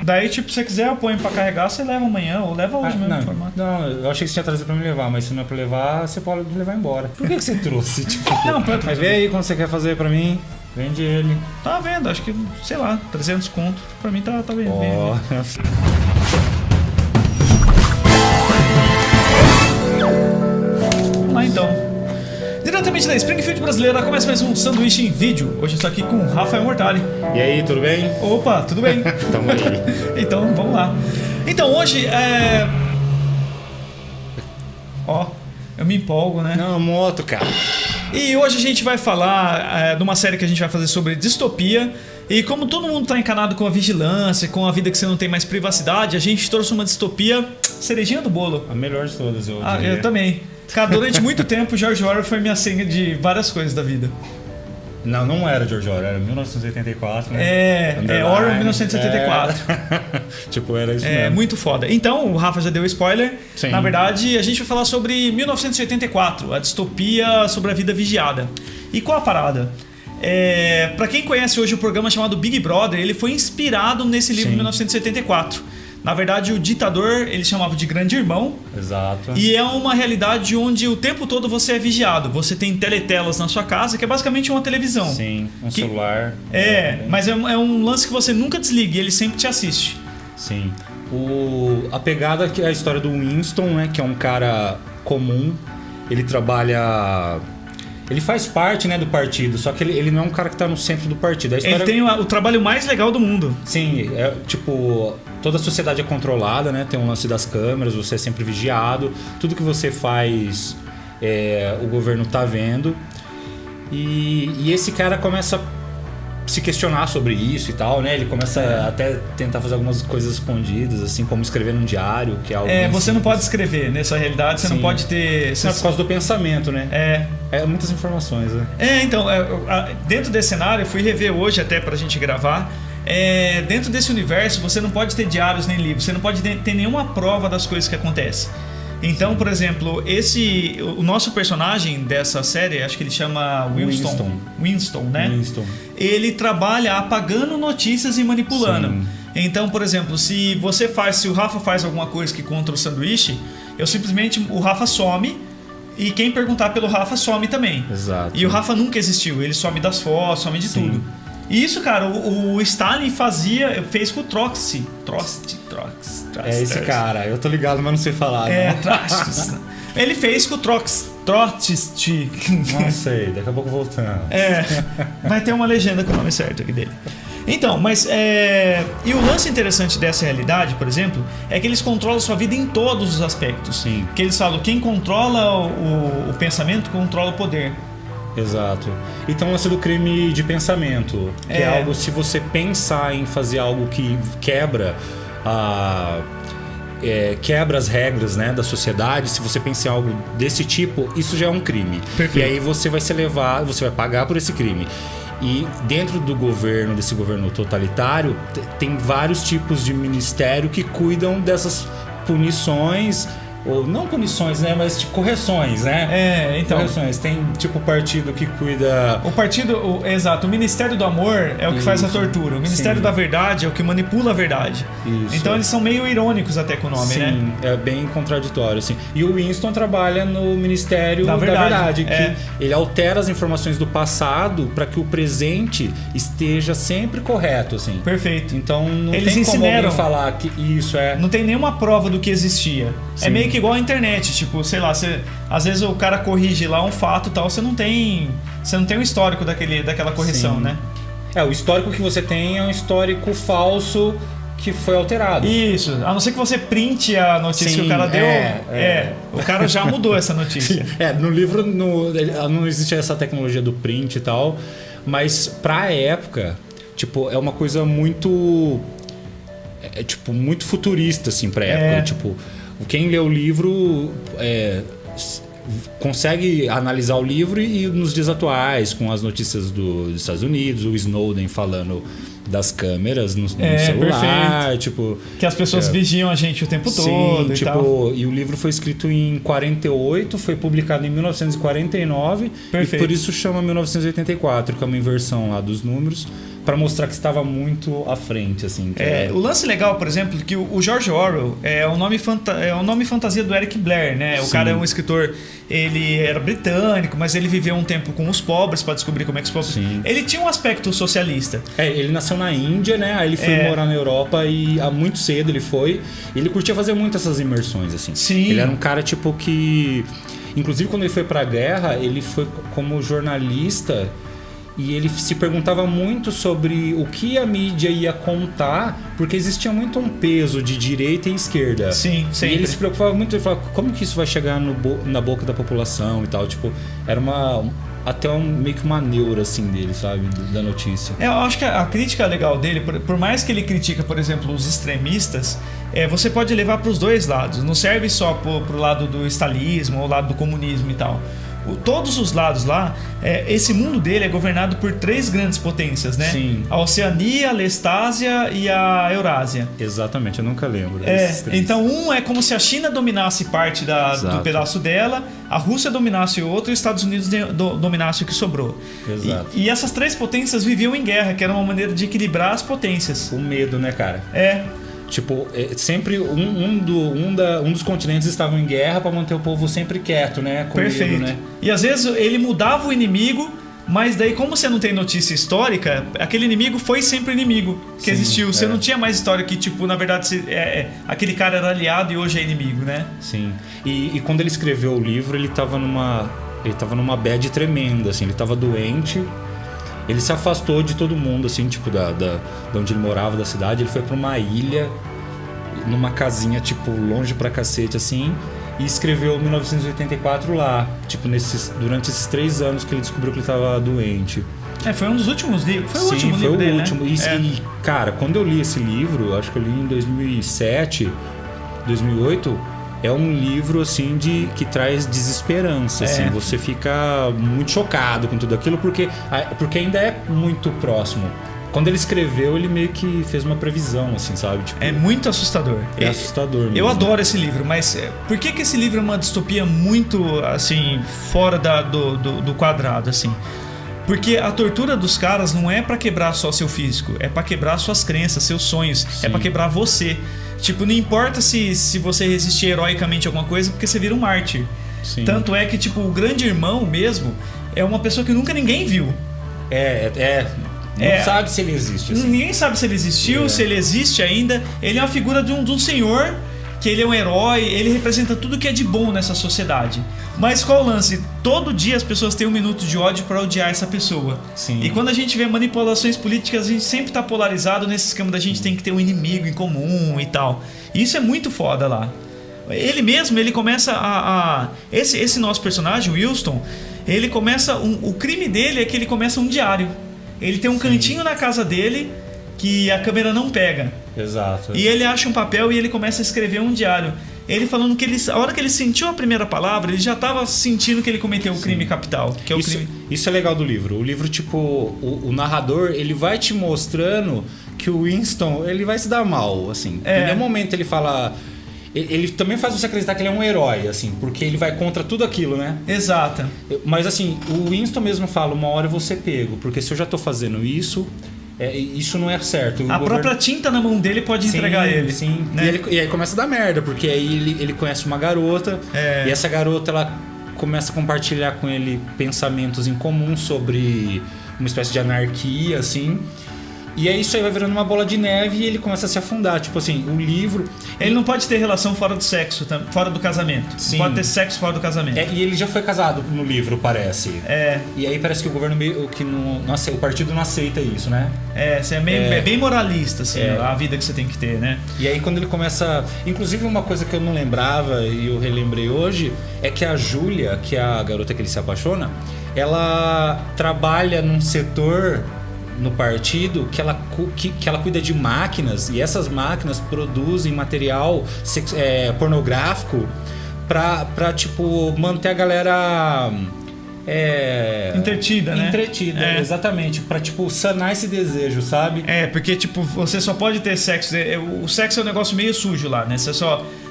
Daí, tipo, se você quiser, eu ponho pra carregar, você leva amanhã ou leva hoje mesmo. Não, eu achei que você tinha trazido pra me levar, mas se não é pra levar, você pode levar embora. Por que você trouxe? Tipo, não, mas vê aí quando você quer fazer pra mim, vende ele. Tá vendo, acho que, sei lá, 300 conto. Pra mim tá vendo. Vamos lá então. Diretamente da Springfield brasileira, começa mais um sanduíche em vídeo. Hoje eu estou aqui com o Rafael Mortari. E aí, tudo bem? Opa, tudo bem? Tamo aí. Então, vamos lá. Então, hoje eu me empolgo, né? Não, moto, cara. E hoje a gente vai falar de uma série que a gente vai fazer sobre distopia. E como todo mundo está encanado com a vigilância, com a vida que você não tem mais privacidade, a gente trouxe uma distopia cerejinha do bolo. A melhor de todas, eu diria. Eu também. Cara, durante muito tempo, George Orwell foi minha senha de várias coisas da vida. Não era George Orwell, era 1984, né? É Orwell 1984. Tipo, era isso mesmo. É muito foda. Então, o Rafa já deu spoiler. Sim. Na verdade, a gente vai falar sobre 1984, a distopia sobre a vida vigiada. E qual a parada? Pra quem conhece hoje o programa chamado Big Brother, ele foi inspirado nesse livro de 1974. Na verdade, o ditador, ele chamava de Grande Irmão. Exato. E é uma realidade onde o tempo todo você é vigiado. Você tem teletelas na sua casa, que é basicamente uma televisão. Sim, celular. Mas é um lance que você nunca desliga e ele sempre te assiste. Sim. A pegada que é a história do Winston, né, que é um cara comum. Ele trabalha... Ele faz parte, né, do partido, só que ele não é um cara que está no centro do partido. Ele tem o trabalho mais legal do mundo. Sim, toda a sociedade é controlada, né? Tem um lance das câmeras, você é sempre vigiado. Tudo que você faz, o governo tá vendo. E esse cara começa a se questionar sobre isso e tal, né? Ele começa até tentar fazer algumas coisas escondidas, assim, como escrever num diário, que é algo você simples. Não pode escrever nessa realidade, você não pode ter... Não, por causa do pensamento, né? Muitas informações, né? Então, dentro desse cenário, eu fui rever hoje até pra gente gravar. Dentro desse universo, você não pode ter diários nem livros, você não pode ter nenhuma prova das coisas que acontecem. Então, por exemplo, o nosso personagem dessa série, acho que ele chama Winston, né? Winston. Ele trabalha apagando notícias e manipulando. Sim. Então, por exemplo, se o Rafa faz alguma coisa que contra o sanduíche, o Rafa some e quem perguntar pelo Rafa some também. Exato. E o Rafa nunca existiu, ele some das fotos, some de tudo. E isso, cara, o Stalin fez com o Trotsky. É esse cara, eu tô ligado, mas não sei falar. Trotsky. Ele fez com o Trotsky. Não sei, daqui a pouco voltando. Vai ter uma legenda com o nome certo aqui dele. Então, e o lance interessante dessa realidade, por exemplo, é que eles controlam a sua vida em todos os aspectos. Sim. Que eles falam, quem controla o pensamento controla o poder. Exato. Então, o lance do crime de pensamento, que é algo, se você pensar em fazer algo que quebra as regras, né, da sociedade, se você pensa em algo desse tipo, isso já é um crime. Perfeito. E aí você vai pagar por esse crime. E dentro do governo, desse governo totalitário, tem vários tipos de ministério que cuidam dessas punições. Ou não punições, né? Mas tipo, correções, né? Então. Correções. Tem tipo partido que cuida... Exato. O Ministério do Amor é o que faz a tortura. O Ministério da Verdade é o que manipula a verdade. Isso. Então eles são meio irônicos até com o nome, né? Sim, é bem contraditório, assim. E o Winston trabalha no Ministério da Verdade, que ele altera as informações do passado para que o presente esteja sempre correto, assim. Perfeito. Então não tem como alguém falar que isso é... Não tem nenhuma prova do que existia. Sim. É meio que igual a internet, tipo, sei lá, às vezes o cara corrige lá um fato e tal, você não tem um histórico daquela correção, Sim. né? O histórico que você tem é um histórico falso que foi alterado. Isso, a não ser que você printe a notícia que o cara deu. O cara já mudou essa notícia. No livro não existe essa tecnologia do print e tal, mas pra época, tipo, é uma coisa muito... muito futurista, assim, pra época. Tipo, quem lê o livro consegue analisar o livro e nos dias atuais, com as notícias dos Estados Unidos, o Snowden falando das câmeras no celular, perfeito. Tipo, que as pessoas vigiam a gente o tempo todo e tal. E o livro foi escrito em 48, foi publicado em 1949. Perfeito. E por isso chama 1984, que é uma inversão lá dos números, para mostrar que estava muito à frente, assim. O lance legal, por exemplo, que o George Orwell é o nome fantasia do Eric Blair, né? O Sim. cara é um escritor, ele era britânico, mas ele viveu um tempo com os pobres para descobrir como é que os pobres... Sim. Ele tinha um aspecto socialista. Ele nasceu na Índia, né? Aí ele foi morar na Europa e muito cedo ele foi. E ele curtia fazer muito essas imersões, assim. Sim. Ele era um cara, tipo, que... Inclusive, quando ele foi pra guerra, ele foi como jornalista... E ele se perguntava muito sobre o que a mídia ia contar, porque existia muito um peso de direita e esquerda. Sim, sempre. E ele se preocupava muito, ele falava, como que isso vai chegar na boca da população e tal. Tipo, era meio que uma neura, assim, dele, sabe? Da notícia. Eu acho que a crítica legal dele, por mais que ele critica, por exemplo, os extremistas, você pode levar para os dois lados. Não serve só pro lado do stalinismo ou lado do comunismo e tal. Todos os lados lá, esse mundo dele é governado por 3 grandes potências, né? Sim. A Oceania, a Lestásia e a Eurásia. Exatamente, eu nunca lembro desses 3. Então é como se a China dominasse parte do pedaço dela, a Rússia dominasse o outro e os Estados Unidos dominasse o que sobrou. Exato. E essas 3 potências viviam em guerra, que era uma maneira de equilibrar as potências. O medo, né, cara? Tipo, sempre um dos continentes estavam em guerra para manter o povo sempre quieto, né? Com Perfeito. medo, né? E às vezes ele mudava o inimigo, mas daí como você não tem notícia histórica, aquele inimigo foi sempre o inimigo que existiu. Você não tinha mais história que, tipo, na verdade, aquele cara era aliado e hoje é inimigo, né? Sim. E quando ele escreveu o livro, ele tava numa bad tremenda, assim. Ele tava doente. Ele se afastou de todo mundo, assim, tipo, da onde ele morava, da cidade. Ele foi pra uma ilha, numa casinha, tipo, longe pra cacete, assim, e escreveu 1984 lá, tipo, durante esses 3 anos que ele descobriu que ele tava doente. Foi um dos últimos livros. Foi o Sim, último foi livro o dele, último. né? E, cara, quando eu li esse livro, acho que eu li em 2007, 2008... É um livro, assim, que traz desesperança, assim. Você fica muito chocado com tudo aquilo, porque ainda é muito próximo. Quando ele escreveu, ele meio que fez uma previsão, assim, sabe? Tipo, é muito assustador. É assustador mesmo. Eu adoro esse livro, mas por que esse livro é uma distopia muito, assim, fora do quadrado, assim? Porque a tortura dos caras não é pra quebrar só seu físico, é pra quebrar suas crenças, seus sonhos, é pra quebrar você. Tipo, não importa se você resistir heroicamente a alguma coisa, porque você vira um mártir. Sim. Tanto é que, tipo, o grande irmão mesmo é uma pessoa que nunca ninguém viu. Não sabe se ele existe. Assim. Ninguém sabe se ele existiu, se ele existe ainda. Ele é uma figura de um senhor, que ele é um herói, ele representa tudo que é de bom nessa sociedade. Mas qual o lance? Todo dia as pessoas têm 1 minuto de ódio pra odiar essa pessoa. Sim. E quando a gente vê manipulações políticas, a gente sempre tá polarizado nesse esquema da gente tem que ter um inimigo em comum e tal. E isso é muito foda lá. Ele mesmo, ele começa Esse nosso personagem, o Wilson, ele começa... O crime dele é que ele começa um diário. Ele tem um cantinho na casa dele que a câmera não pega. Exato. E ele acha um papel e ele começa a escrever um diário. Ele falando que a hora que ele sentiu a primeira palavra, ele já estava sentindo que ele cometeu o crime capital, que é o crime. Isso é legal do livro. O livro, tipo, o narrador, ele vai te mostrando que o Winston, ele vai se dar mal, assim. Em nenhum momento ele fala... Ele também faz você acreditar que ele é um herói, assim, porque ele vai contra tudo aquilo, né? Exato. Mas, assim, o Winston mesmo fala, uma hora eu vou ser pego, porque se eu já tô fazendo isso... isso não é certo. Própria tinta na mão dele pode entregar ele. Sim. Né? E aí começa a dar merda, porque aí ele conhece uma garota, e essa garota ela começa a compartilhar com ele pensamentos em comum sobre uma espécie de anarquia, assim. E aí isso aí vai virando uma bola de neve e ele começa a se afundar. Tipo assim, o livro... Ele não pode ter relação fora do sexo, fora do casamento. Sim. Não pode ter sexo fora do casamento. E ele já foi casado no livro, parece. E aí parece que o governo meio que não o partido não aceita isso, né? É bem moralista, assim, a vida que você tem que ter, né? E aí quando ele começa... Inclusive uma coisa que eu não lembrava e eu relembrei hoje é que a Júlia, que é a garota que ele se apaixona, ela trabalha num setor... no partido que ela cuida de máquinas, e essas máquinas produzem material pornográfico pra tipo manter a galera entretida, né? Entretida, exatamente, pra tipo sanar esse desejo, sabe? Porque tipo, você só pode ter sexo, o sexo é um negócio meio sujo lá, né? Você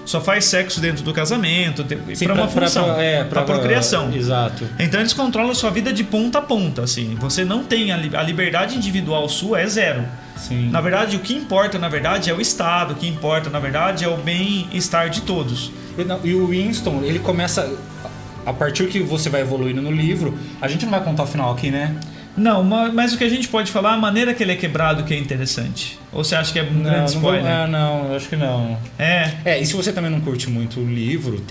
só faz sexo dentro do casamento, Sim, para uma função, para procriação. Exato. Então eles controlam a sua vida de ponta a ponta, assim. Você não tem a liberdade individual sua, é zero. Sim. Na verdade, o que importa, na verdade, é o Estado. O que importa, na verdade, é o bem-estar de todos. E o Winston, ele começa... A partir que você vai evoluindo no livro, a gente não vai contar o final aqui, né? Não, mas o que a gente pode falar, a maneira que ele é quebrado que é interessante. Ou você acha que é um grande spoiler? Não, acho que não. E se você também não curte muito o livro,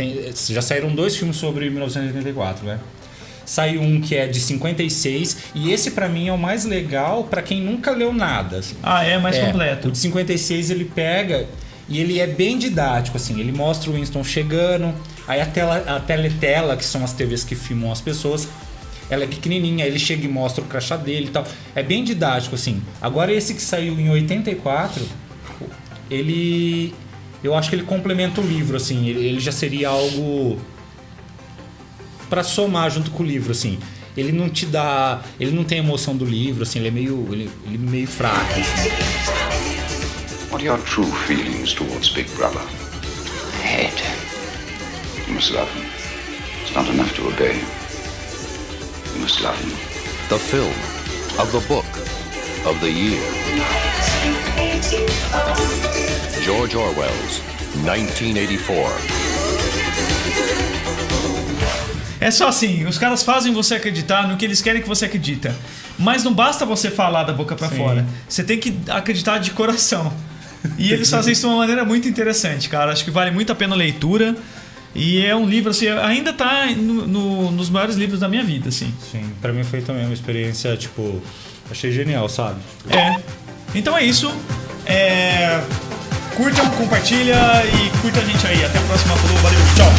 já saíram 2 filmes sobre 1984, né? Saiu um que é de 56 e esse pra mim é o mais legal pra quem nunca leu nada. Assim. Mais completo. O de 56 ele pega e ele é bem didático, assim. Ele mostra o Winston chegando, aí a teletela, que são as TVs que filmam as pessoas, ela é pequenininha, aí ele chega e mostra o crachá dele e tal. É bem didático, assim. Agora esse que saiu em 84, eu acho que ele complementa o livro, assim. Ele já seria algo pra somar junto com o livro, assim. Ele não te dá... Ele não tem a emoção do livro, assim. Ele é meio fraco, assim. What are your true feelings towards Big Brother? Hate. You must love him. It's not enough to obey him. You must love him. The film of the book of the year. George Orwell's 1984. É só assim, os caras fazem você acreditar no que eles querem que você acredita. Mas não basta você falar da boca pra fora. Você tem que acreditar de coração. E eles fazem isso de uma maneira muito interessante, cara. Acho que vale muito a pena a leitura. E é um livro, assim, ainda tá nos maiores livros da minha vida, assim. Sim, pra mim foi também uma experiência, tipo, achei genial, sabe? Então é isso. Curtam, compartilha e curta a gente aí. Até a próxima. Falou, valeu, tchau.